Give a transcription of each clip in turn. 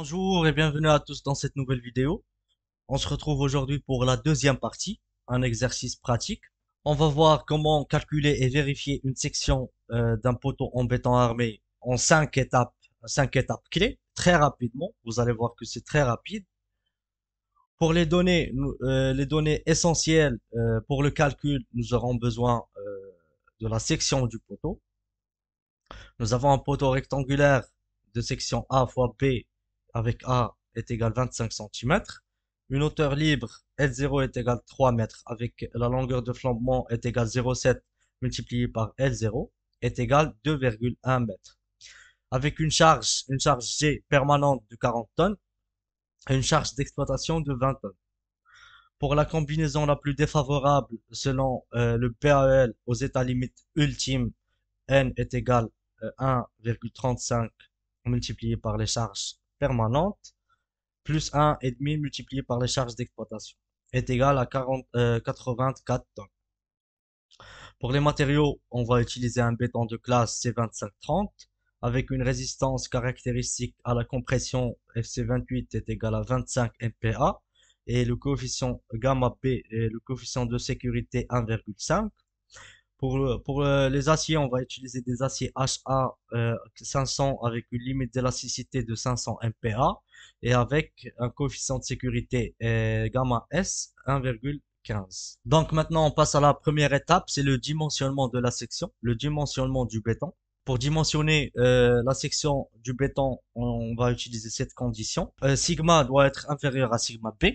Bonjour et bienvenue à tous dans cette nouvelle vidéo. On se retrouve aujourd'hui pour la deuxième partie, un exercice pratique. On va voir comment calculer et vérifier une section d'un poteau en béton armé en 5 étapes clés, très rapidement. Vous allez voir que c'est très rapide. Pour les données essentielles pour le calcul, nous aurons besoin de la section du poteau. Nous avons un poteau rectangulaire de section A fois B avec A est égal 25 cm. Une hauteur libre L0 est égal 3 mètres avec la longueur de flambement est égal 0,7 multiplié par L0 est égal 2,1 mètres. Avec une charge G permanente de 40 tonnes et une charge d'exploitation de 20 tonnes. Pour la combinaison la plus défavorable selon le PAEL aux états limites ultimes, N est égal 1,35 multiplié par les charges permanentes plus 1,5 multiplié par les charges d'exploitation est égal à 84 tonnes. Pour les matériaux, on va utiliser un béton de classe C2530 avec une résistance caractéristique à la compression FC28 est égal à 25 MPa et le coefficient gamma B et le coefficient de sécurité 1,5. Pour les aciers, on va utiliser des aciers HA 500 avec une limite d'élasticité de 500 MPa et avec un coefficient de sécurité gamma S 1,15. Donc maintenant, on passe à la première étape, c'est le dimensionnement de la section, le dimensionnement du béton. Pour dimensionner la section du béton, on va utiliser cette condition. Sigma doit être inférieur à sigma B.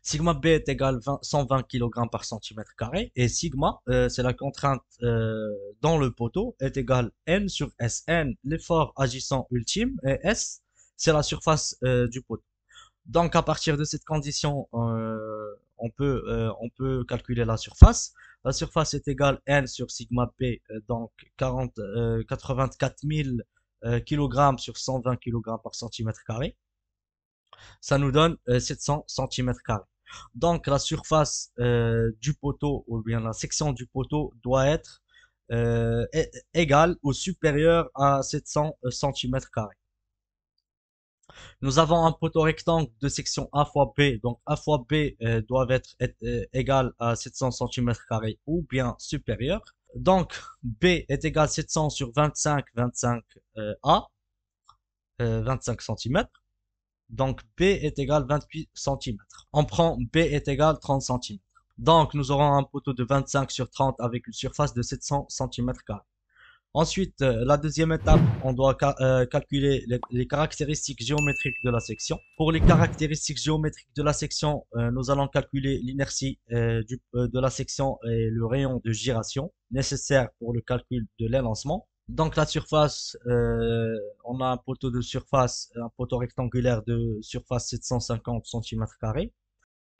Sigma B est égal 120 kg par centimètre carré et sigma, c'est la contrainte dans le poteau, est égal N sur S. N, l'effort agissant ultime et S, c'est la surface du poteau. Donc à partir de cette condition, on peut calculer la surface. La surface est égale N sur sigma B, donc 84 000 kg sur 120 kg par centimètre carré. Ça nous donne 700 cm carrés. Donc la surface du poteau ou bien la section du poteau doit être égale ou supérieure à 700 cm carrés. Nous avons un poteau rectangle de section A fois B. Donc A fois B doit être égal à 700 cm carrés ou bien supérieur. Donc B est égal à 700 sur 25, 25 A, 25 cm. Donc B est égal 28 cm. On prend B est égal 30 cm. Donc nous aurons un poteau de 25 sur 30 avec une surface de 700 cm². Ensuite, la deuxième étape, on doit calculer les caractéristiques géométriques de la section. Pour les caractéristiques géométriques de la section, nous allons calculer l'inertie de la section et le rayon de giration nécessaire pour le calcul de l'élancement. Donc la surface, on a un poteau de surface, un poteau rectangulaire de surface 750 cm².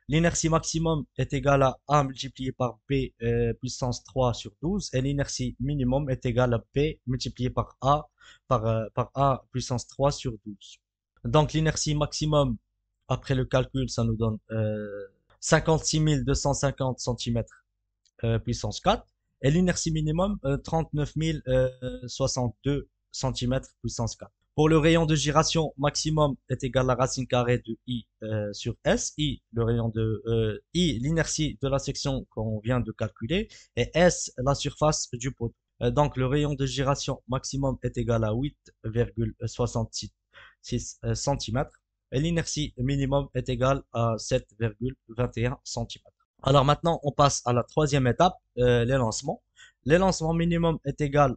L'inertie maximum est égale à A multiplié par B puissance 3 sur 12 et l'inertie minimum est égale à B multiplié par A puissance 3 sur 12. Donc l'inertie maximum, après le calcul, ça nous donne 56 250 cm puissance 4 et l'inertie minimum 39 062 cm puissance 4. Pour le rayon de giration maximum est égal à la racine carrée de I sur S. I, le rayon de I, l'inertie de la section qu'on vient de calculer, et S, la surface du poteau. Donc le rayon de giration maximum est égal à 8,66 cm et l'inertie minimum est égale à 7,21 cm. Alors maintenant, on passe à la troisième étape, l'élancement. L'élancement minimum est égal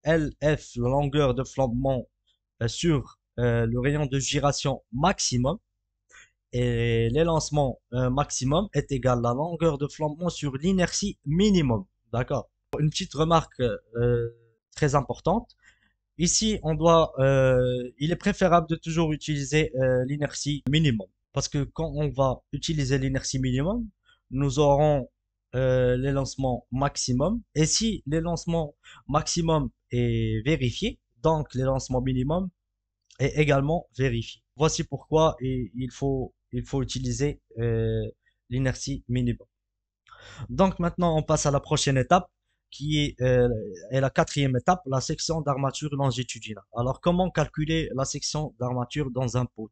LF, la longueur de flambement sur le rayon de giration maximum et l'élancement maximum est égal à la longueur de flambement sur l'inertie minimum. D'accord. Une petite remarque très importante. Ici, il est préférable de toujours utiliser l'inertie minimum parce que quand on va utiliser l'inertie minimum, nous aurons l'élancement maximum et si l'élancement maximum est vérifié, donc l'élancement minimum est également vérifié. Voici pourquoi il faut utiliser l'inertie minimum. Donc maintenant, on passe à la prochaine étape, est la quatrième étape, la section d'armature longitudinale. Alors, comment calculer la section d'armature dans un pot?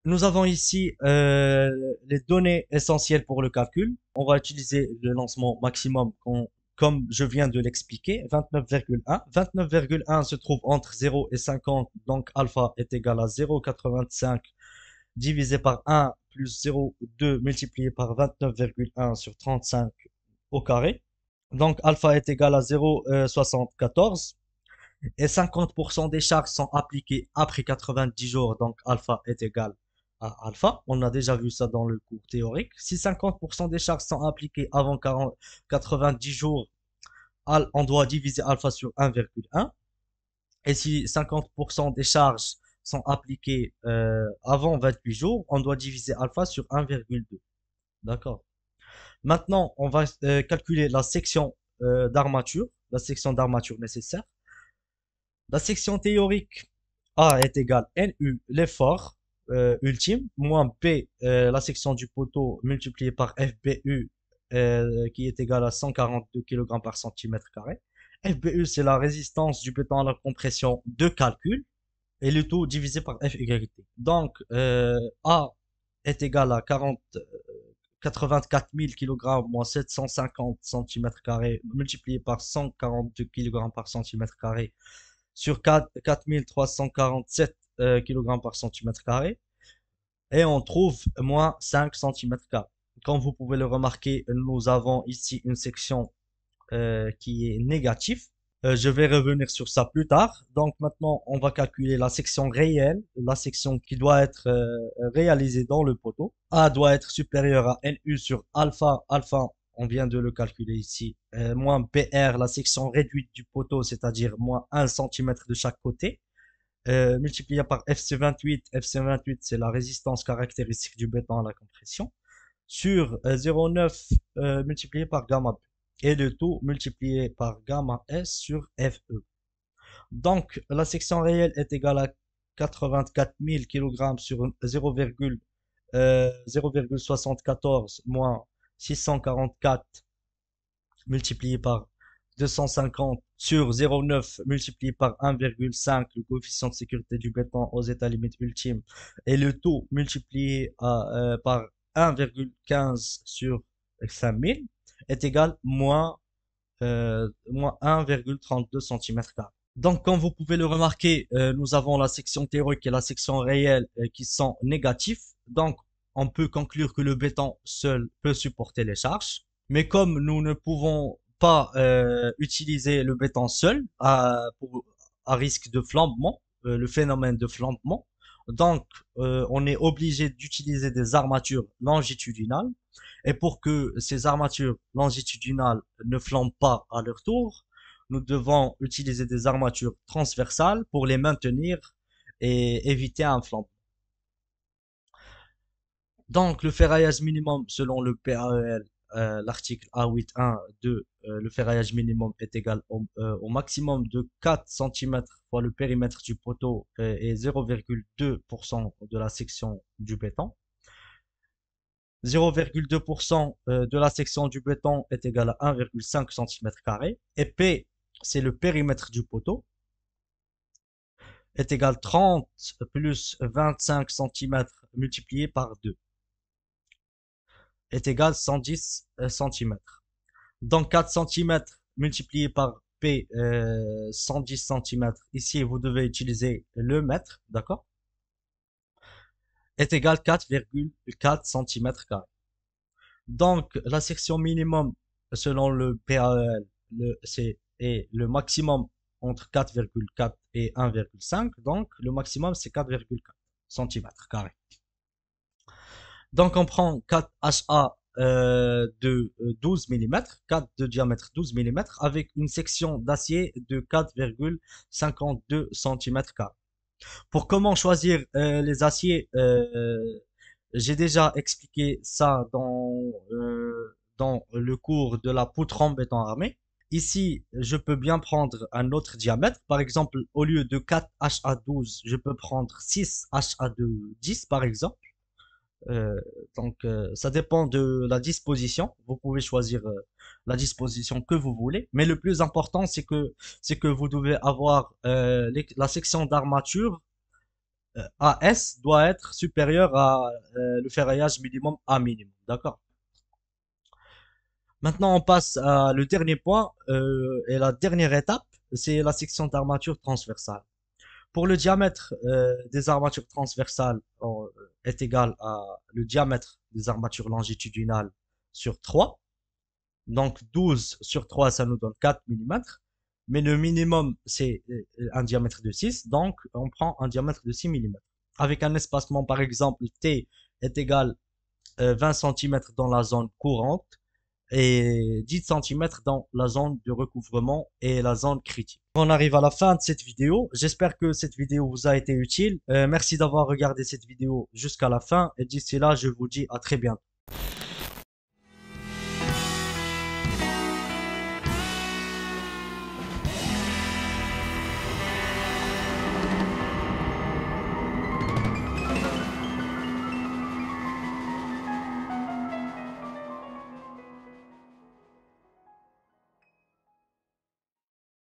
Nous avons ici les données essentielles pour le calcul. On va utiliser le lancement maximum comme je viens de l'expliquer, 29,1. 29,1 se trouve entre 0 et 50, donc alpha est égal à 0,85 divisé par 1 plus 0,2 multiplié par 29,1 sur 35 au carré. Donc alpha est égal à 0,74 et 50% des charges sont appliquées après 90 jours, donc alpha est égal à alpha. On a déjà vu ça dans le cours théorique. Si 50% des charges sont appliquées avant 90 jours, on doit diviser alpha sur 1,1. Et si 50% des charges sont appliquées avant 28 jours, on doit diviser alpha sur 1,2. D'accord. Maintenant, on va calculer la section d'armature nécessaire. La section théorique A est égale NU, l'effort ultime, moins B, la section du poteau, multiplié par FBU, qui est égal à 142 kg par centimètre carré. FBU, c'est la résistance du béton à la compression de calcul, et le tout divisé par FYT. Donc, A est égal à 84 000 kg moins 750 cm2 multiplié par 142 kg par cm2 sur 4 4347 kg par cm2 et on trouve moins 5 cm2. Comme vous pouvez le remarquer, nous avons ici une section qui est négative. Je vais revenir sur ça plus tard. Donc maintenant, on va calculer la section réelle, la section qui doit être réalisée dans le poteau. A doit être supérieur à NU sur alpha. Alpha, on vient de le calculer ici. Moins BR, la section réduite du poteau, c'est-à-dire moins 1 cm de chaque côté. Multiplié par FC28. FC28, c'est la résistance caractéristique du béton à la compression. Sur 0,9 multiplié par gamma B et le tout multiplié par gamma S sur FE. Donc, la section réelle est égale à 84 000 kg sur 0,74 moins 644 multiplié par 250 sur 0,9 multiplié par 1,5, le coefficient de sécurité du béton aux états limites ultimes, et le tout multiplié par 1,15 sur 5000 est égal moins 1,32 cm². Donc, comme vous pouvez le remarquer, nous avons la section théorique et la section réelle qui sont négatifs. Donc, on peut conclure que le béton seul peut supporter les charges. Mais comme nous ne pouvons pas utiliser le béton seul à risque de flambement, le phénomène de flambement, donc on est obligé d'utiliser des armatures longitudinales. Et pour que ces armatures longitudinales ne flambent pas à leur tour, nous devons utiliser des armatures transversales pour les maintenir et éviter un flambement. Donc, le ferraillage minimum selon le PAEL, l'article A8.1 de le ferraillage minimum est égal au maximum de 4 cm fois le périmètre du poteau et 0,2% de la section du béton. 0,2% de la section du béton est égal à 1,5 cm². Et P, c'est le périmètre du poteau, est égal à 30 plus 25 cm multiplié par 2 est égal à 110 cm. Donc 4 cm multiplié par P, 110 cm, ici vous devez utiliser le mètre, d'accord, est égal à 4,4 cm². Donc la section minimum selon le PAEL, c'est le maximum entre 4,4 et 1,5. Donc le maximum c'est 4,4 cm². Donc on prend 4 HA de 12 mm, 4 de diamètre 12 mm, avec une section d'acier de 4,52 cm². Pour comment choisir les aciers, j'ai déjà expliqué ça dans le cours de la poutre en béton armé. Ici, je peux bien prendre un autre diamètre. Par exemple, au lieu de 4 HA12, je peux prendre 6 HA de 10 par exemple. Euh, ça dépend de la disposition. Vous pouvez choisir la disposition que vous voulez, mais le plus important, c'est que vous devez avoir la section d'armature AS doit être supérieure à le ferraillage minimum A minimum. D'accord? Maintenant, on passe à le dernier point et la dernière étape, c'est la section d'armature transversale. Pour le diamètre des armatures transversales est égal à le diamètre des armatures longitudinales sur 3. Donc 12 sur 3, ça nous donne 4 millimètres. Mais le minimum, c'est un diamètre de 6. Donc on prend un diamètre de 6 millimètres. Avec un espacement, par exemple, T est égal 20 centimètres dans la zone courante et 10 centimètres dans la zone de recouvrement et la zone critique. On arrive à la fin de cette vidéo. J'espère que cette vidéo vous a été utile. Merci d'avoir regardé cette vidéo jusqu'à la fin et d'ici là, je vous dis à très bientôt.